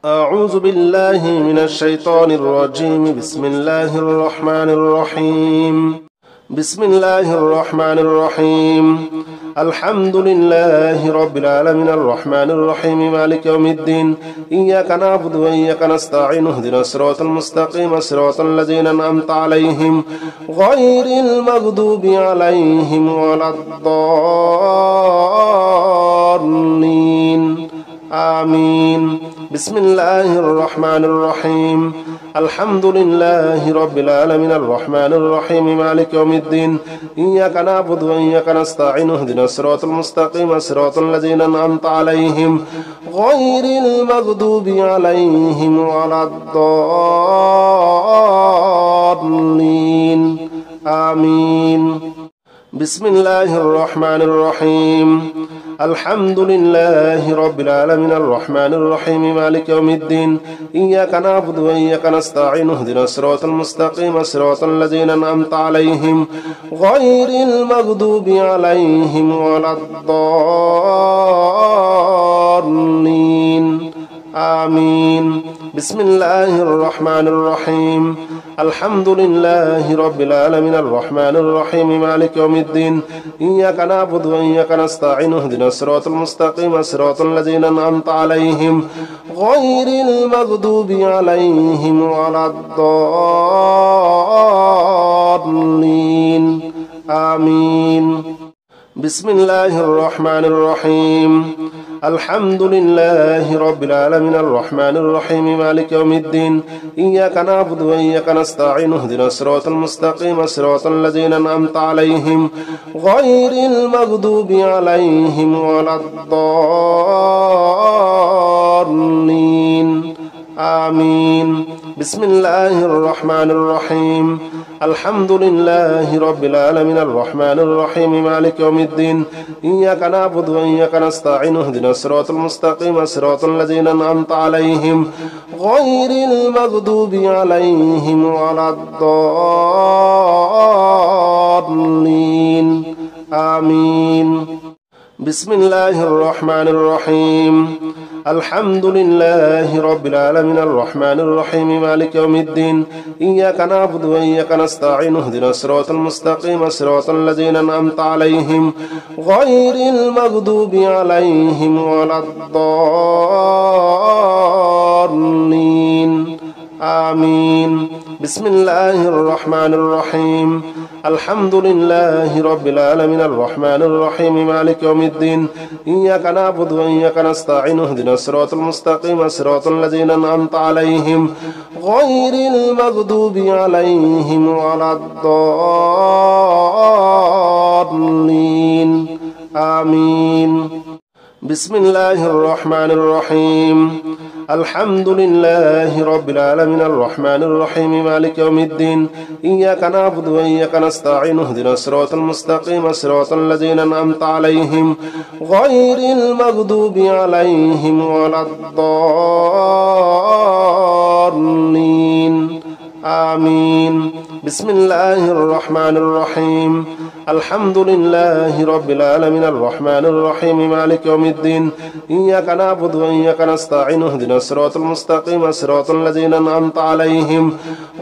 أعوذ بالله من الشيطان الرجيم. بسم الله الرحمن الرحيم. بسم الله الرحمن الرحيم. الحمد لله رب العالمين الرحمن الرحيم مالك يوم الدين. إياك نعبد وإياك نستعين اهدنا الصراط المستقيم صراط الذين أنعمت عليهم غير المغضوب عليهم ولا الضالين. آمين. بسم الله الرحمن الرحيم. الحمد لله رب العالمين الرحمن الرحيم مالك يوم الدين. إياك نعبد وإياك نستعين اهدنا الصراط المستقيم صراط الذين أنعمت عليهم غير المغضوب عليهم ولا الضالين. آمين. بسم الله الرحمن الرحيم. الحمد لله رب العالمين الرحمن الرحيم مالك يوم الدين. إياك نعبد وإياك نستعين اهدنا الصراط المستقيم صراط الذين أنعمت عليهم غير المغضوب عليهم ولا الضالين. آمين. بسم الله الرحمن الرحيم. الحمد لله رب العالمين الرحمن الرحيم مالك يوم الدين. إياك نعبد وإياك نستعين اهدنا الصراط المستقيم صراط الذين أنعمت عليهم غير المغضوب عليهم ولا الضالين. آمين. بسم الله الرحمن الرحيم. الحمد لله رب العالمين الرحمن الرحيم مالك يوم الدين. إياك نعبد وإياك نستعين اهدنا الصراط المستقيم صراط الذين أنعمت عليهم غير المغضوب عليهم ولا الضالين. آمين. بسم الله الرحمن الرحيم. الحمد لله رب العالمين الرحمن الرحيم مالك يوم الدين. إياك نعبد وإياك نستعين اهدنا الصراط المستقيم صراط الذين أنعمت عليهم غير المغضوب عليهم ولا الضالين. آمين. بسم الله الرحمن الرحيم. الحمد لله رب العالمين الرحمن الرحيم مالك يوم الدين. إياك نعبد وإياك نستعين اهدنا الصراط المستقيم صراط الذين أنعمت عليهم غير المغضوب عليهم ولا الضالين. آمين. بسم الله الرحمن الرحيم. الحمد لله رب العالمين الرحمن الرحيم مالك يوم الدين. إياك نعبد وإياك نستعين اهدنا الصراط المستقيم صراط الذين أنعمت عليهم غير المغضوب عليهم ولا الضالين. آمين. بسم الله الرحمن الرحيم. الحمد لله رب العالمين الرحمن الرحيم مالك يوم الدين. إياك نعبد وإياك نستعين اهدنا الصراط المستقيم صراط الذين أنعمت عليهم غير المغضوب عليهم ولا الضالين. آمين. بسم الله الرحمن الرحيم. الحمد لله رب العالمين الرحمن الرحيم مالك يوم الدين. إياك نعبد وإياك نستعين اهدنا الصراط المستقيم صراط الذين أنعمت عليهم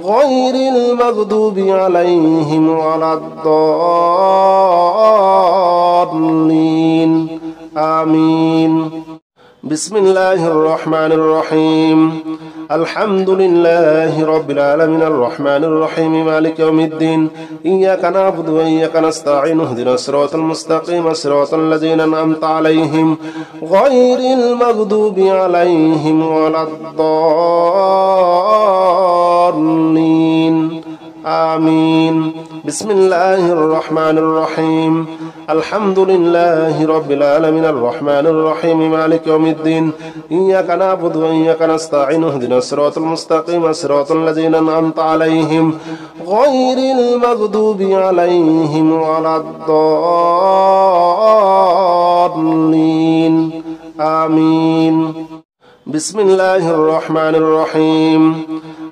غير المغضوب عليهم ولا الضالين. آمين. بسم الله الرحمن الرحيم. الحمد لله رب العالمين الرحمن الرحيم مالك يوم الدين. إياك نعبد وإياك نستعين اهدنا الصراط المستقيم صراط الذين أنعمت عليهم غير المغضوب عليهم ولا الضالين. آمين. بسم الله الرحمن الرحيم. الحمد لله رب العالمين الرحمن الرحيم مالك يوم الدين. إياك نعبد وإياك نستعين اهدنا الصراط المستقيم صراط الذين أنعمت عليهم غير المغضوب عليهم ولا الضالين. آمين. بسم الله الرحمن الرحيم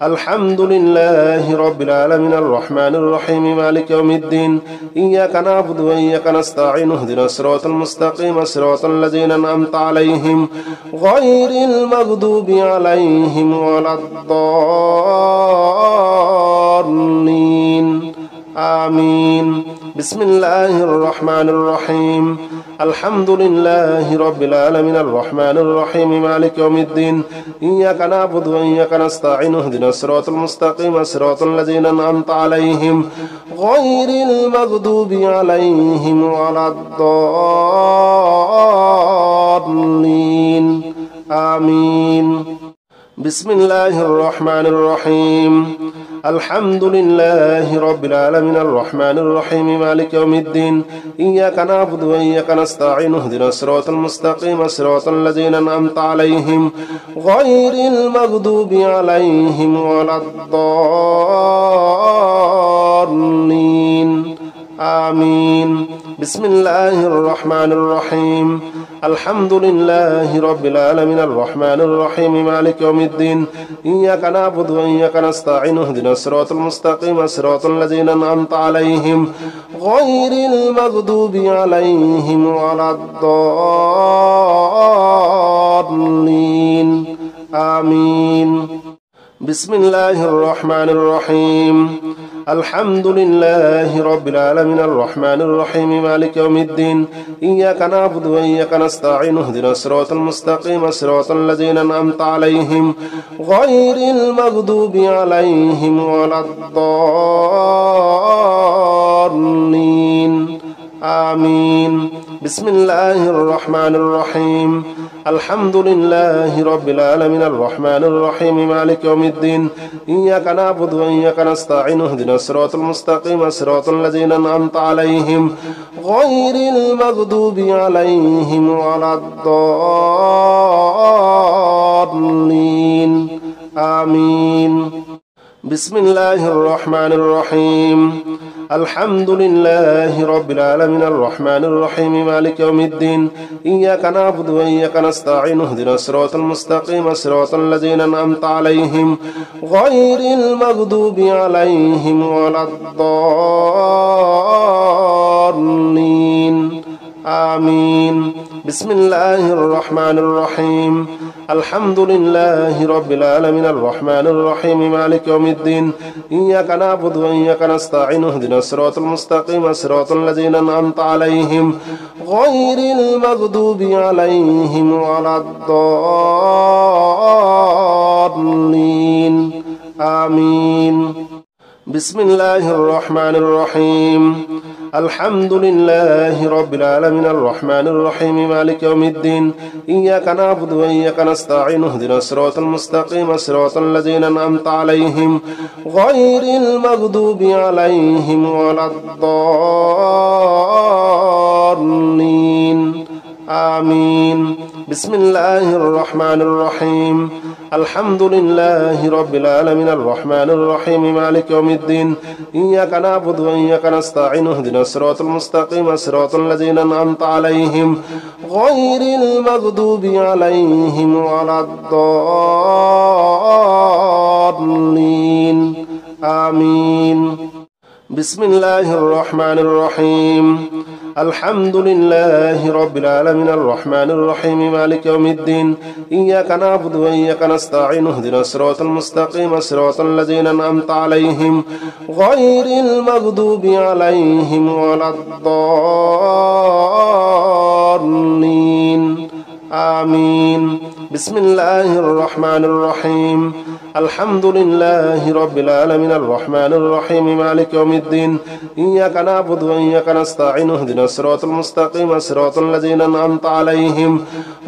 الحمد لله رب العالمين الرحمن الرحيم مالك يوم الدين إياك نعبد وإياك نستعين اهدنا الصراط المستقيم صراط الذين أنعمت عليهم غير المغضوب عليهم ولا الضالين آمين بسم الله الرحمن الرحيم الحمد لله رب العالمين الرحمن الرحيم مالك يوم الدين إياك نعبد وإياك نستعين اهدنا الصراط المستقيم صراط الذين أنعمت عليهم غير المغضوب عليهم ولا الضالين آمين بسم الله الرحمن الرحيم الحمد لله رب العالمين الرحمن الرحيم مالك يوم الدين إياك نعبد وإياك نستعين اهدنا الصراط المستقيم صراط الذين أنعمت عليهم غير المغضوب عليهم ولا الضالين آمين بسم الله الرحمن الرحيم الحمد لله رب العالمين الرحمن الرحيم مالك يوم الدين إياك نعبد وإياك نستعين اهدنا الصراط المستقيم صراط الذين أنعمت عليهم غير المغضوب عليهم ولا الضالين آمين بسم الله الرحمن الرحيم الحمد لله رب العالمين الرحمن الرحيم مالك يوم الدين إياك نعبد وإياك نستعين اهدنا الصراط المستقيم صراط الذين أنعمت عليهم غير المغضوب عليهم ولا الضالين آمين بسم الله الرحمن الرحيم الحمد لله رب العالمين الرحمن الرحيم مالك يوم الدين إياك نعبد وإياك نستعين اهدنا الصراط المستقيم صراط الذين أنعمت عليهم غير المغضوب عليهم ولا الضالين آمين بسم الله الرحمن الرحيم الحمد لله رب العالمين الرحمن الرحيم مالك يوم الدين إياك نعبد وإياك نستعين اهدنا الصراط المستقيم صراط الذين أنعمت عليهم غير المغضوب عليهم ولا الضالين آمين بسم الله الرحمن الرحيم الحمد لله رب العالمين الرحمن الرحيم مالك يوم الدين إياك نعبد وإياك نستعين اهدنا الصراط المستقيم صراط الذين أنعمت عليهم غير المغضوب عليهم ولا الضالين آمين بسم الله الرحمن الرحيم الحمد لله رب العالمين الرحمن الرحيم مالك يوم الدين إياك نعبد وإياك نستعين اهدنا الصراط المستقيم صراط الذين أنعمت عليهم غير المغضوب عليهم ولا الضالين آمين بسم الله الرحمن الرحيم الحمد لله رب العالمين الرحمن الرحيم مالك يوم الدين إياك نعبد وإياك نستعين اهدنا الصراط المستقيم صراط الذين أنعمت عليهم غير المغضوب عليهم ولا الضالين آمين بسم الله الرحمن الرحيم الحمد لله رب العالمين الرحمن الرحيم مالك يوم الدين إياك نعبد وإياك نستعين اهدنا الصراط المستقيم صراط الذين أنعمت عليهم غير المغضوب عليهم ولا الضالين آمين بسم الله الرحمن الرحيم الحمد لله رب العالمين الرحمن الرحيم مالك يوم الدين إياك نعبد وإياك نستعين اهدنا الصراط المستقيم صراط الذين أنعمت عليهم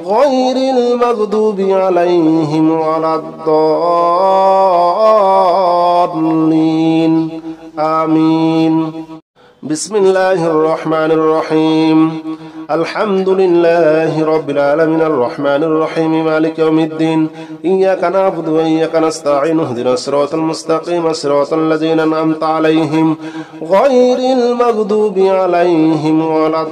غير المغضوب عليهم ولا الضالين آمين بسم الله الرحمن الرحيم الحمد لله رب العالمين الرحمن الرحيم مالك يوم الدين إياك نعبد وإياك نستعين اهدنا الصراط المستقيم صراط الذين أنعمت عليهم غير المغضوب عليهم ولا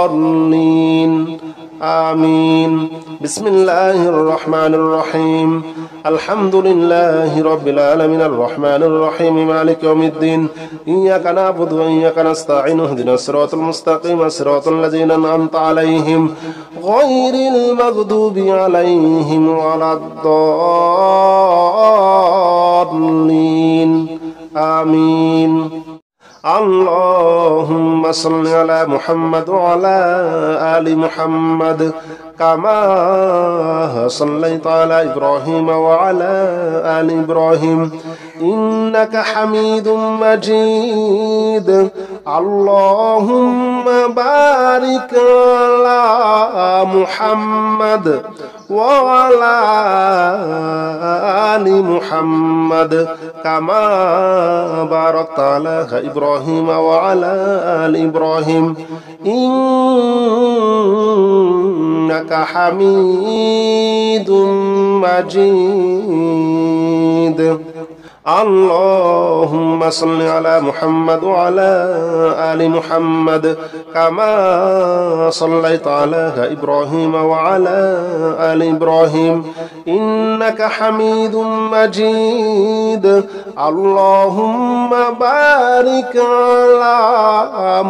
الضالين آمين. بسم الله الرحمن الرحيم. الحمد لله رب العالمين الرحمن الرحيم مالك يوم الدين إياك نعبد وإياك نستعين اهدنا الصراط المستقيم صراط الذين أنعمت عليهم غير المغضوب عليهم ولا الضالين. آمين. اللهم صل على محمد وعلى آل محمد كما صليت على إبراهيم وعلى آل إبراهيم إنك حميد مجيد. اللهم بارك على محمد وعلى آل محمد كما باركت على إبراهيم وعلى آل إبراهيم إنك حميد مجيد. اللهم صل على محمد وعلى آل محمد كما صليت على إبراهيم وعلى آل إبراهيم إنك حميد مجيد. اللهم بارك على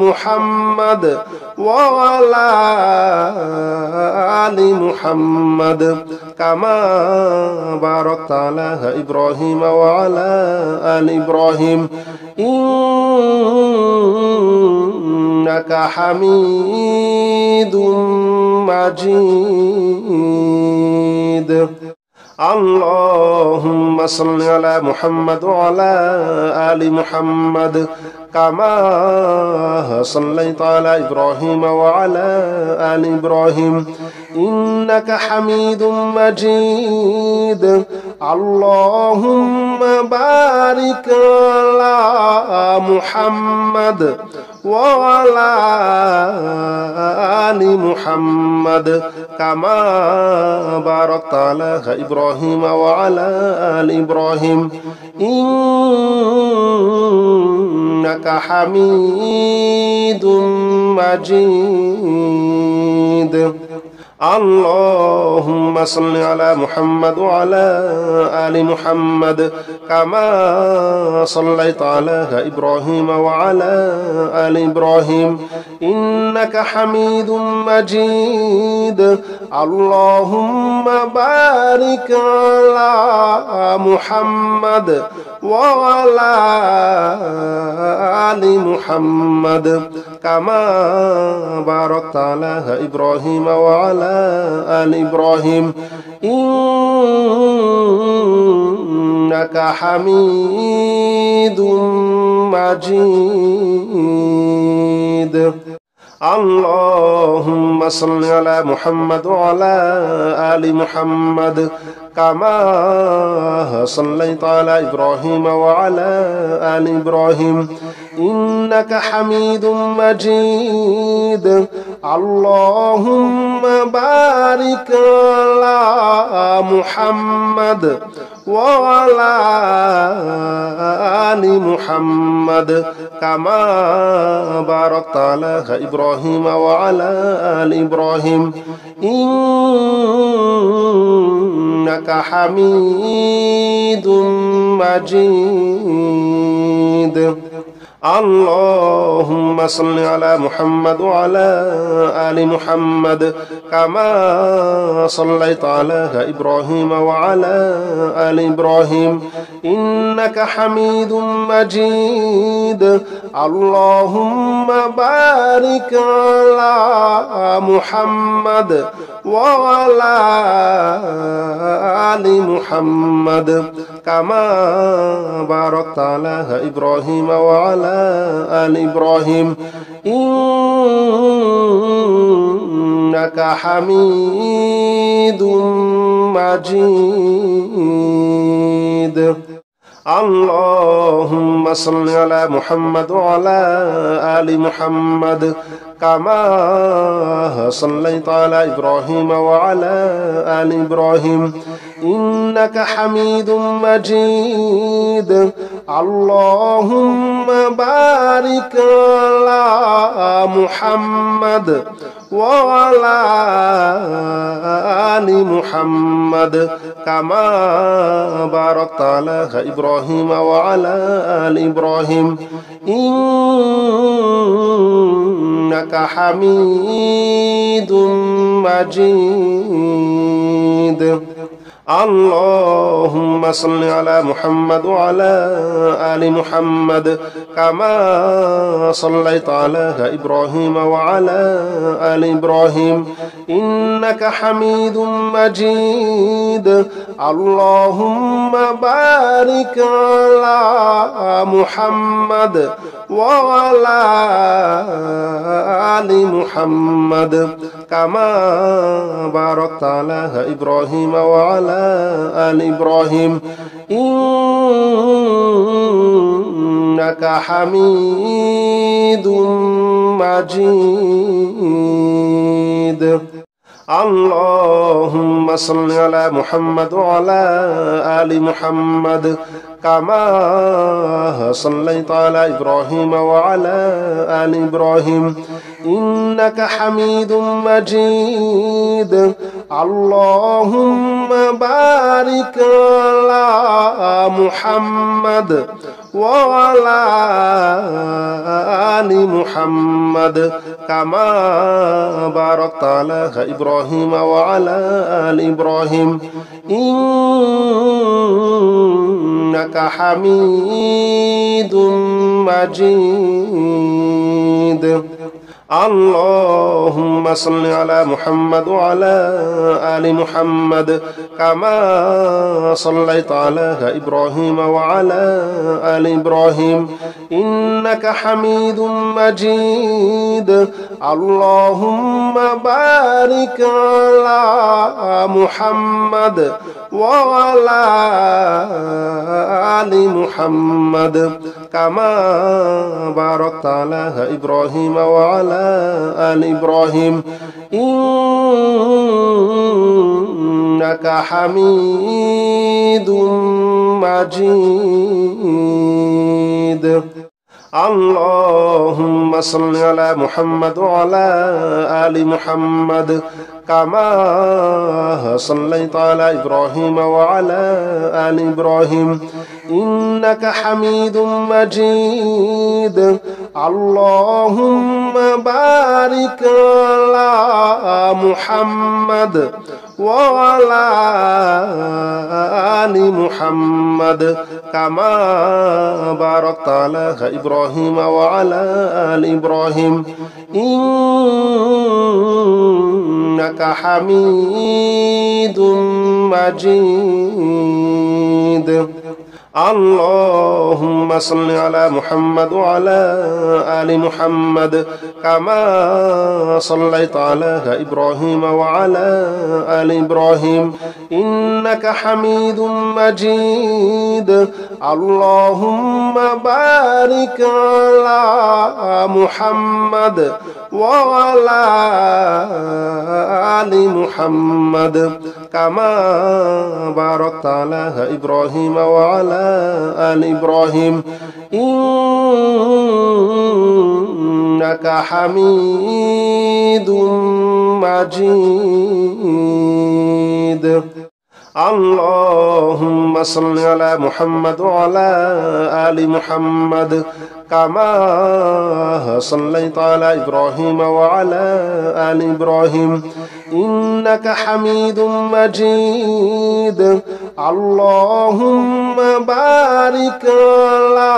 محمد وعلى آل محمد كما باركت على إبراهيم وعلى آل إبراهيم إنك حميد مجيد. اللهم صل على محمد وعلى آل محمد كما صليت على إبراهيم وعلى آل إبراهيم إنك حميد مجيد. اللهم بارك على محمد وعلى آل محمد كما باركت على إبراهيم وعلى آل إبراهيم إنك حميد مجيد. اللهم صل على محمد وعلى آل محمد كما صليت على إبراهيم وعلى آل إبراهيم إنك حميد مجيد. اللهم بارك على محمد وعلى آل محمد كما باركت على إبراهيم وعلى آل إبراهيم إنك حميد مجيد. اللهم صل على محمد وعلى آل محمد كما صليت على إبراهيم وعلى آل إبراهيم إنك حميد مجيد. اللهم بارك على محمد وعلى آل محمد كما باركت على إبراهيم وعلى آل إبراهيم إنك حميد مجيد. اللهم صل على محمد وعلى آل محمد كما صليت على إبراهيم وعلى آل إبراهيم إنك حميد مجيد. اللهم بارك على محمد وعلى آل محمد كما باركت على إبراهيم وعلى آل إبراهيم إنك حميد مجيد. اللهم صل على محمد وعلى آل محمد كما صليت على إبراهيم وعلى آل إبراهيم إنك حميد مجيد. اللهم بارك على محمد وعلى آل محمد كما باركت على إبراهيم وعلى آل إبراهيم إنك حميد مجيد اللهم صل على محمد وعلى آل محمد كما صليت على إبراهيم وعلى آل إبراهيم إنك حميد مجيد اللهم بارك على محمد وعلى آل محمد كما باركت على إبراهيم وعلى آل إبراهيم إنك حميد مجيد اللهم صل على محمد وعلى آل محمد كما صليت على إبراهيم وعلى آل إبراهيم إنك حميد مجيد اللهم بارك على محمد وعلى آل محمد كما باركت على إبراهيم وعلى آل إبراهيم إنك حميد مجيد اللهم صل على محمد وعلى آل محمد كما صليت على إبراهيم وعلى آل إبراهيم إنك حميد مجيد اللهم بارك على محمد وعلى آل محمد كما باركت على إبراهيم وعلى آل إبراهيم إنك حميد مجيد اللهم صل على محمد وعلى آل محمد كما صليت على إبراهيم وعلى آل إبراهيم إنك حميد مجيد اللهم بارك على محمد وعلى آل محمد كما باركت على إبراهيم وعلى آل إبراهيم إنك حميد مجيد اللهم صل على محمد وعلى آل محمد كما صليت على إبراهيم وعلى آل إبراهيم إنك حميد مجيد اللهم بارك على محمد وعلى آل محمد كما باركت على إبراهيم وعلى آل إبراهيم إنك حميد مجيد اللهم صل على محمد وعلى آل محمد كما صليت على إبراهيم وعلى آل إبراهيم إنك حميد مجيد اللهم بارك على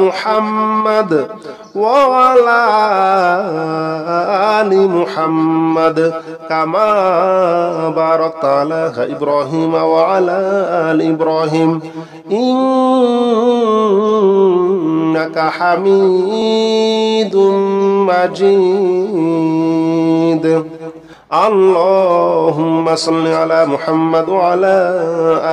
محمد وعلى آل محمد كما باركت على إبراهيم وعلى آل إبراهيم إنك حميد مجيد اللهم صل على محمد وعلى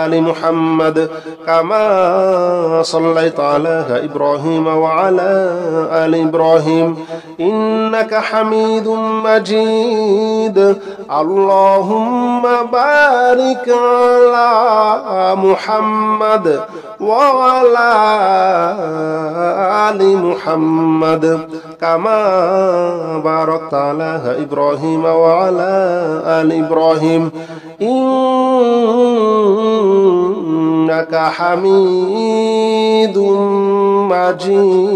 آل محمد كما صليت على إبراهيم وعلى آل إبراهيم إنك حميد مجيد. اللهم بارك على محمد وعلى آل محمد كما باركت على إبراهيم وعلى آل إبراهيم إنك حميد مجيد.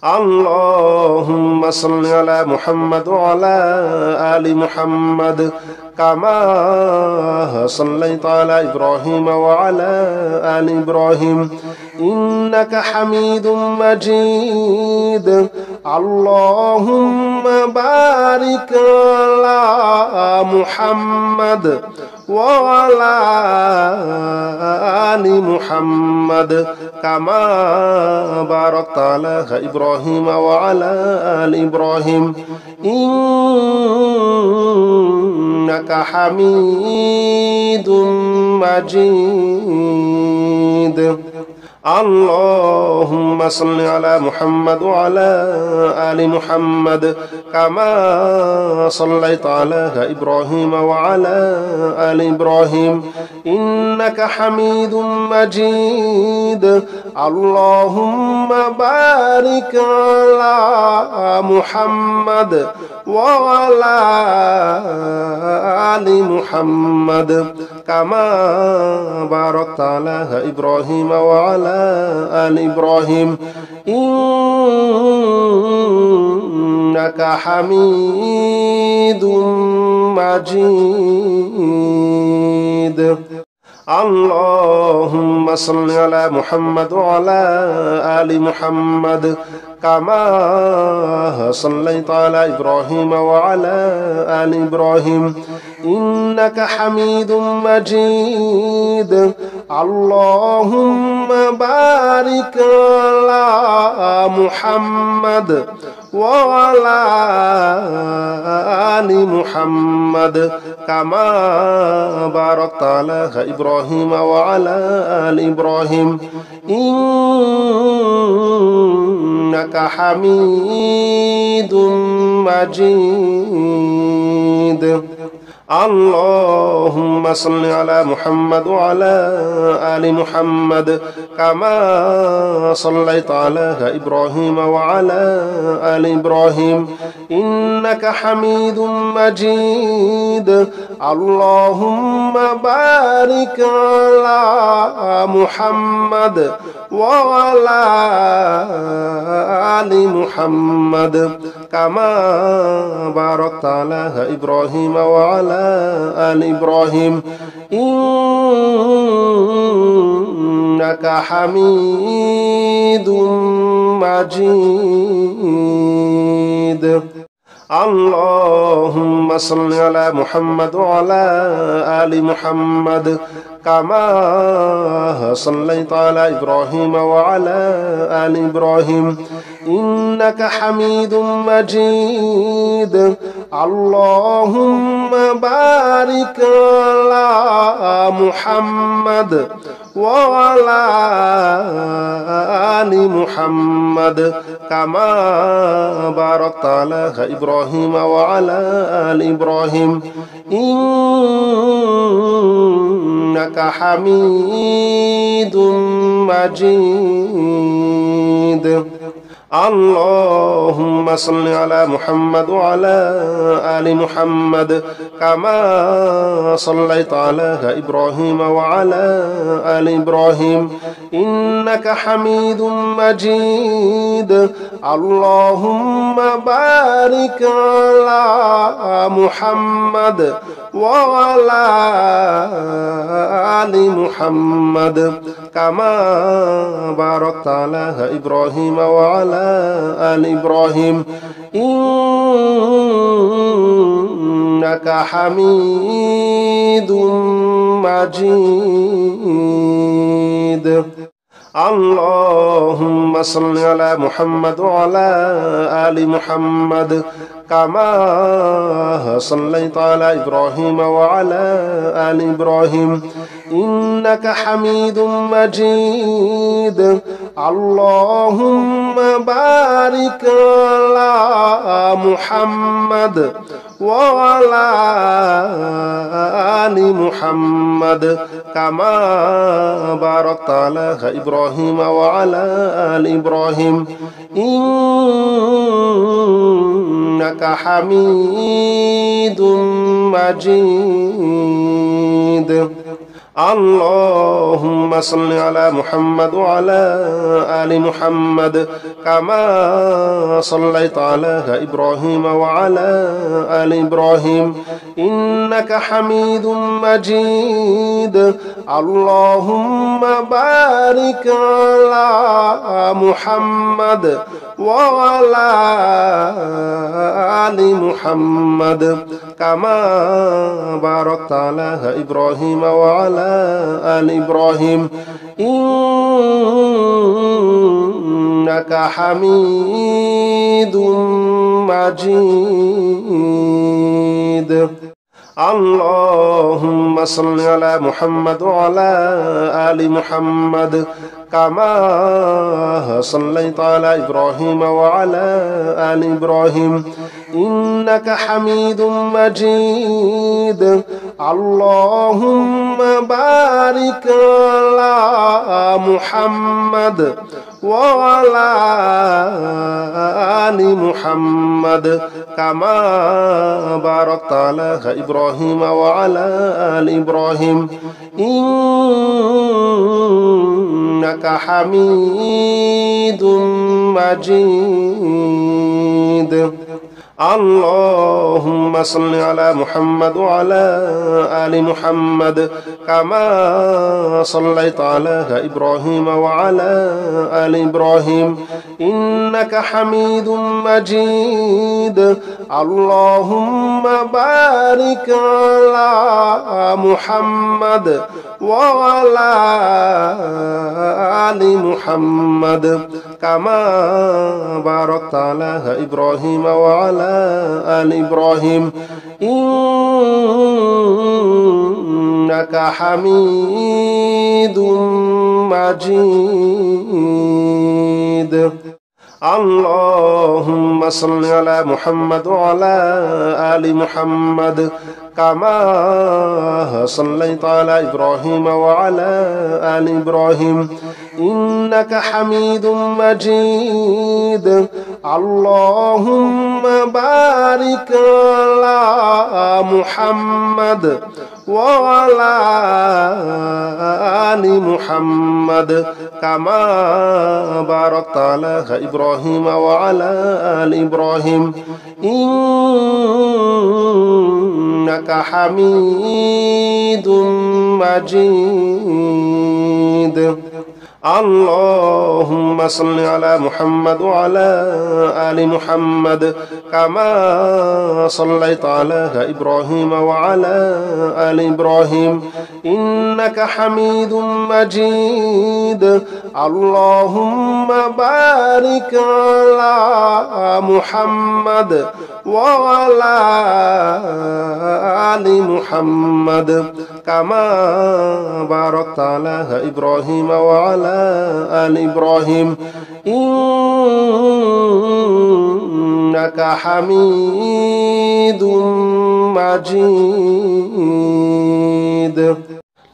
اللهم صل على محمد وعلى آل محمد كما صليت على إبراهيم وعلى آل إبراهيم إنك حميد مجيد. اللهم بارك على محمد وعلى آل محمد كما باركت على إبراهيم وعلى آل إبراهيم إنك حميد مجيد. اللهم صل على محمد وعلى آل محمد كما صليت على إبراهيم وعلى آل إبراهيم إنك حميد مجيد. اللهم بارك على محمد وعلى آل محمد كما باركت على إبراهيم وعلى آل إبراهيم إنك حميد مجيد. اللهم صل على محمد وعلى آل محمد كما صليت على إبراهيم وعلى آل إبراهيم إنك حميد مجيد. اللهم بارك على محمد وعلى آل محمد كما باركت على إبراهيم وعلى آل إبراهيم إنك حميد مجيد. اللهم صل على محمد وعلى آل محمد كما صليت على إبراهيم وعلى آل إبراهيم إنك حميد مجيد. اللهم بارك على محمد وعلى آل محمد كما باركت على إبراهيم وعلى آل إبراهيم إنك حميد مجيد. اللهم صل على محمد وعلى آل محمد كما صليت على إبراهيم وعلى آل إبراهيم إنك حميد مجيد. اللهم بارك على محمد وعلى آل محمد كما باركت على إبراهيم وعلى آل إبراهيم إنك حميد مجيد. اللهم صل على محمد وعلى آل محمد كما صليت على إبراهيم وعلى آل إبراهيم إنك حميد مجيد. اللهم بارك على محمد وعلى آل محمد كما باركت على إبراهيم وعلى آل إبراهيم إنك حميد مجيد. اللهم صل على محمد وعلى آل محمد كما صليت على إبراهيم وعلى آل إبراهيم إنك حميد مجيد اللهم بارك على محمد وعلى آل محمد كما باركت على إبراهيم وعلى آل إبراهيم إنك حميد مجيد اللهم صل على محمد وعلى آل محمد كما صليت على إبراهيم وعلى آل إبراهيم إنك حميد مجيد اللهم بارك على محمد وعلى آل محمد كما باركت على إبراهيم وعلى آل إبراهيم إنك حميد مجيد اللهم صل على محمد وعلى آل محمد كما صليت على إبراهيم وعلى آل إبراهيم إنك حميد مجيد اللهم بارك على محمد وعلى آل محمد كما باركت على إبراهيم وعلى آل إبراهيم إنك حميد مجيد اللهم صل على محمد وعلى آل محمد كما صليت على إبراهيم وعلى آل إبراهيم إنك حميد مجيد اللهم بارك على محمد وعلى آل محمد كما باركت على إبراهيم وعلى آل إبراهيم إنك حميد مجيد اللهم صل على محمد وعلى آل محمد كما صليت على إبراهيم وعلى آل إبراهيم إنك حميد مجيد اللهم بارك على محمد وعلى آل محمد كما باركت على إبراهيم وعلى آل إبراهيم إنك حميد مجيد اللهم صل على محمد وعلى آل محمد كما صليت على إبراهيم وعلى آل إبراهيم إنك حميد مجيد اللهم بارك على محمد وعلى آل محمد كما باركت على إبراهيم وعلى آل إبراهيم إنك حميد مجيد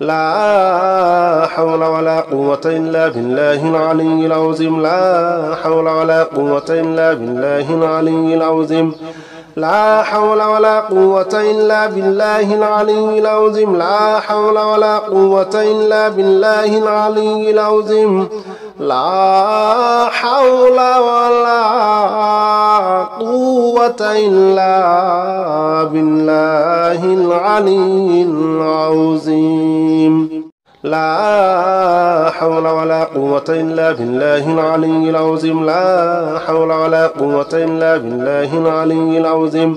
لا حول ولا قوة إلا بالله العلي العظيم لا حول ولا قوة إلا بالله العلي العظيم لا حول ولا قوة إلا بالله العلي العظيم لا حول ولا قوة إلا بالله العلي العظيم لا حول ولا قوة إلا بالله العلي العظيم لا حول ولا قوة إلا بالله العلي العظيم لا حول ولا قوة إلا بالله العلي العظيم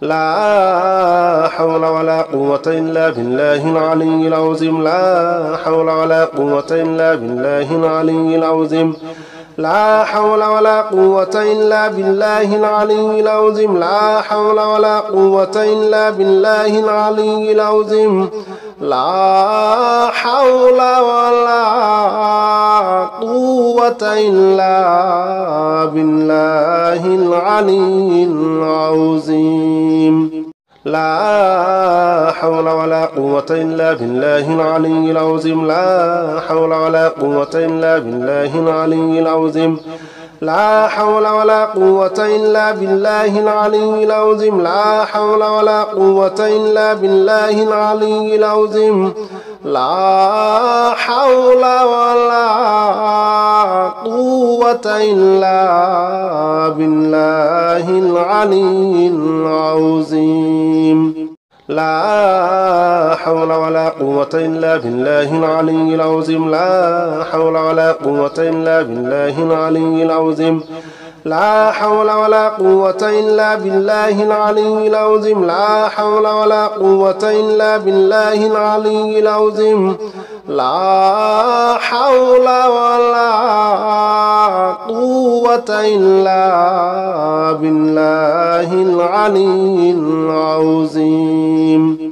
لا حول ولا قوة إلا بالله العلي العظيم. لا حول ولا قوة إلا بالله العلي العظيم. لا حول ولا قوة إلا بالله العلي العظيم. لا حول ولا قوة إلا بالله العلي العظيم. لا حول ولا قوة إلا بالله العلي العظيم. لا حول ولا قوة إلا بالله العلي العظيم. لا حول ولا قوة إلا بالله العلي العظيم. لا حول ولا قوة إلا بالله العلي العظيم. لا حول ولا قوة إلا بالله العلي العظيم. لا حول ولا قوة إلا بالله العلي العظيم. لا حول ولا قوة إلا بالله العلي العظيم. لا حول ولا قوة إلا بالله العلي العظيم. لا حول ولا قوة إلا بالله العلي العظيم. لا حول ولا قوة إلا بالله العلي العظيم. لا حول ولا قوة إلا بالله العلي العظيم.